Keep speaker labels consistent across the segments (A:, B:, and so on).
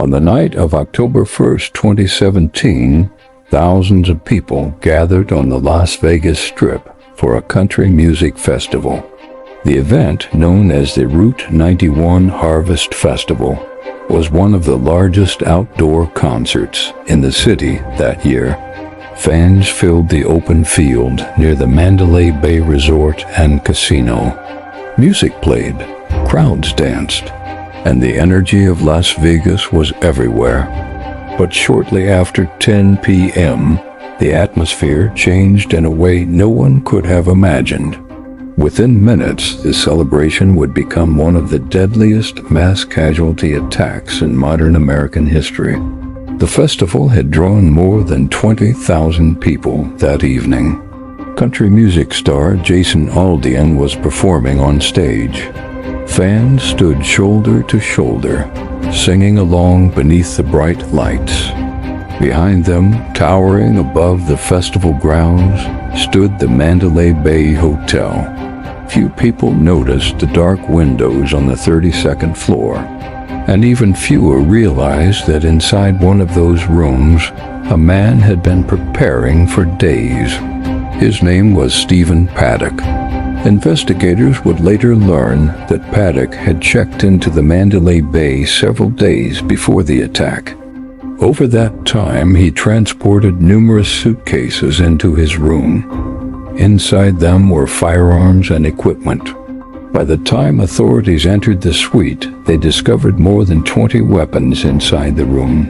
A: On the night of October 1st, 2017, thousands of people gathered on the Las Vegas Strip for a country music festival. The event, known as the Route 91 Harvest Festival, was one of the largest outdoor concerts in the city that year. Fans filled the open field near the Mandalay Bay Resort and Casino. Music played, crowds danced, and the energy of Las Vegas was everywhere. But shortly after 10 p.m., the atmosphere changed in a way no one could have imagined. Within minutes, the celebration would become one of the deadliest mass casualty attacks in modern American history. The festival had drawn more than 20,000 people that evening. Country music star Jason Aldean was performing on stage. Fans stood shoulder to shoulder, singing along beneath the bright lights. Behind them, towering above the festival grounds, stood the Mandalay Bay Hotel. Few people noticed the dark windows on the 32nd floor, and even fewer realized that inside one of those rooms, a man had been preparing for days. His name was Stephen Paddock. Investigators would later learn that Paddock had checked into the Mandalay Bay several days before the attack. Over that time, he transported numerous suitcases into his room. Inside them were firearms and equipment. By the time authorities entered the suite, they discovered more than 20 weapons inside the room.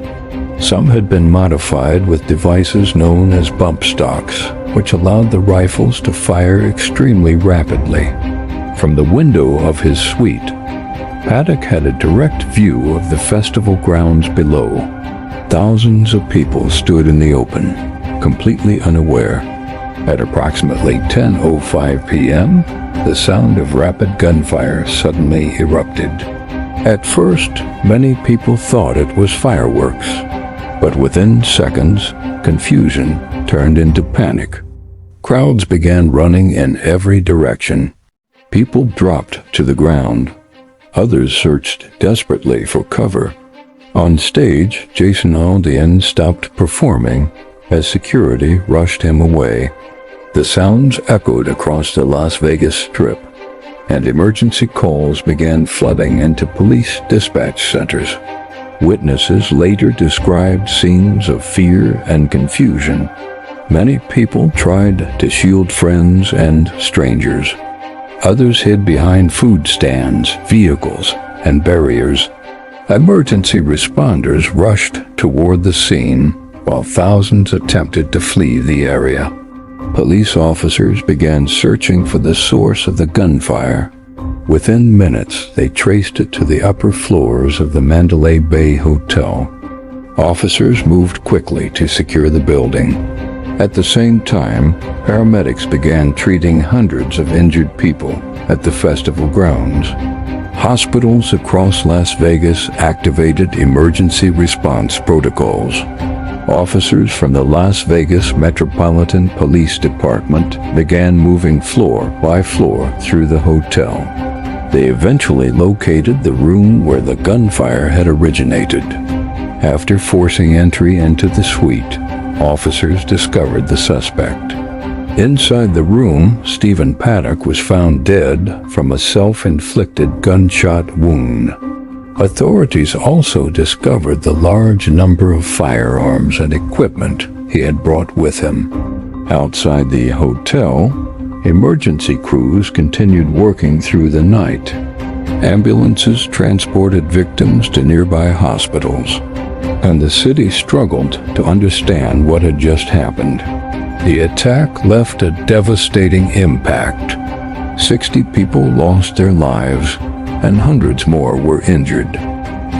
A: Some had been modified with devices known as bump stocks, which allowed the rifles to fire extremely rapidly. From the window of his suite, Paddock had a direct view of the festival grounds below. Thousands of people stood in the open, completely unaware. At approximately 10:05 p.m., the sound of rapid gunfire suddenly erupted. At first, many people thought it was fireworks, but within seconds, confusion turned into panic. Crowds began running in every direction. People dropped to the ground. Others searched desperately for cover. On stage, Jason Aldean stopped performing as security rushed him away. The sounds echoed across the Las Vegas Strip, and emergency calls began flooding into police dispatch centers. Witnesses later described scenes of fear and confusion. Many people tried to shield friends and strangers. Others hid behind food stands, vehicles, and barriers. Emergency responders rushed toward the scene, while thousands attempted to flee the area. Police officers began searching for the source of the gunfire. Within minutes, they traced it to the upper floors of the Mandalay Bay Hotel. Officers moved quickly to secure the building. At the same time, paramedics began treating hundreds of injured people at the festival grounds. Hospitals across Las Vegas activated emergency response protocols. Officers from the Las Vegas Metropolitan Police Department began moving floor by floor through the hotel. They eventually located the room where the gunfire had originated. After forcing entry into the suite, officers discovered the suspect. Inside the room, Stephen Paddock was found dead from a self-inflicted gunshot wound. Authorities also discovered the large number of firearms and equipment he had brought with him. Outside the hotel, emergency crews continued working through the night. Ambulances transported victims to nearby hospitals, and the city struggled to understand what had just happened. The attack left a devastating impact. 60 people lost their lives, and hundreds more were injured.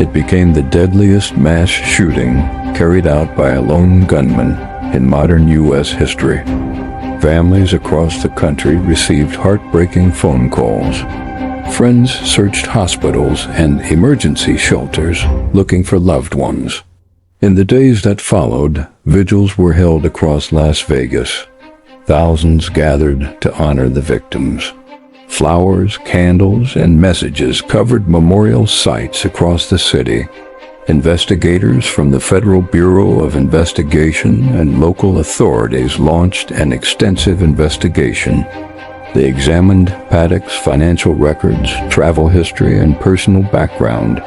A: It became the deadliest mass shooting carried out by a lone gunman in modern U.S. history. Families across the country received heartbreaking phone calls. Friends searched hospitals and emergency shelters looking for loved ones. In the days that followed, vigils were held across Las Vegas. Thousands gathered to honor the victims. Flowers, candles, and messages covered memorial sites across the city. Investigators from the Federal Bureau of Investigation and local authorities launched an extensive investigation. They examined Paddock's financial records, travel history, and personal background.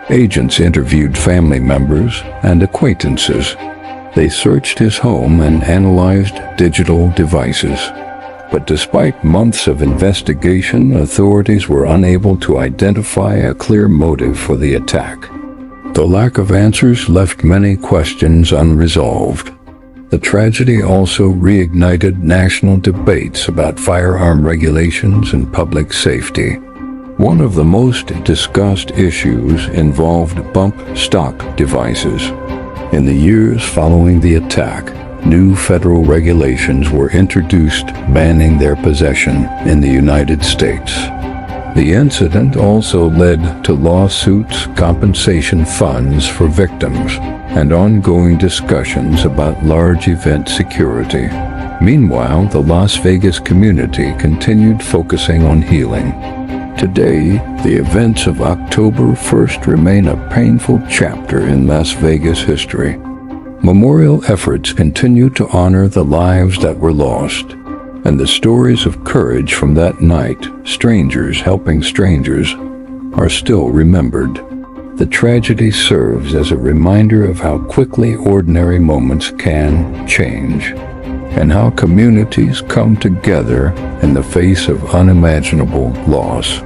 A: Agents interviewed family members and acquaintances. They searched his home and analyzed digital devices. But despite months of investigation, authorities were unable to identify a clear motive for the attack. The lack of answers left many questions unresolved. The tragedy also reignited national debates about firearm regulations and public safety. One of the most discussed issues involved bump stock devices. In the years following the attack, new federal regulations were introduced banning their possession in the United States. The incident also led to lawsuits, compensation funds for victims, and ongoing discussions about large event security. Meanwhile, the Las Vegas community continued focusing on healing. Today, the events of October 1st remain a painful chapter in Las Vegas history. Memorial efforts continue to honor the lives that were lost, and the stories of courage from that night, strangers helping strangers, are still remembered. The tragedy serves as a reminder of how quickly ordinary moments can change, and how communities come together in the face of unimaginable loss.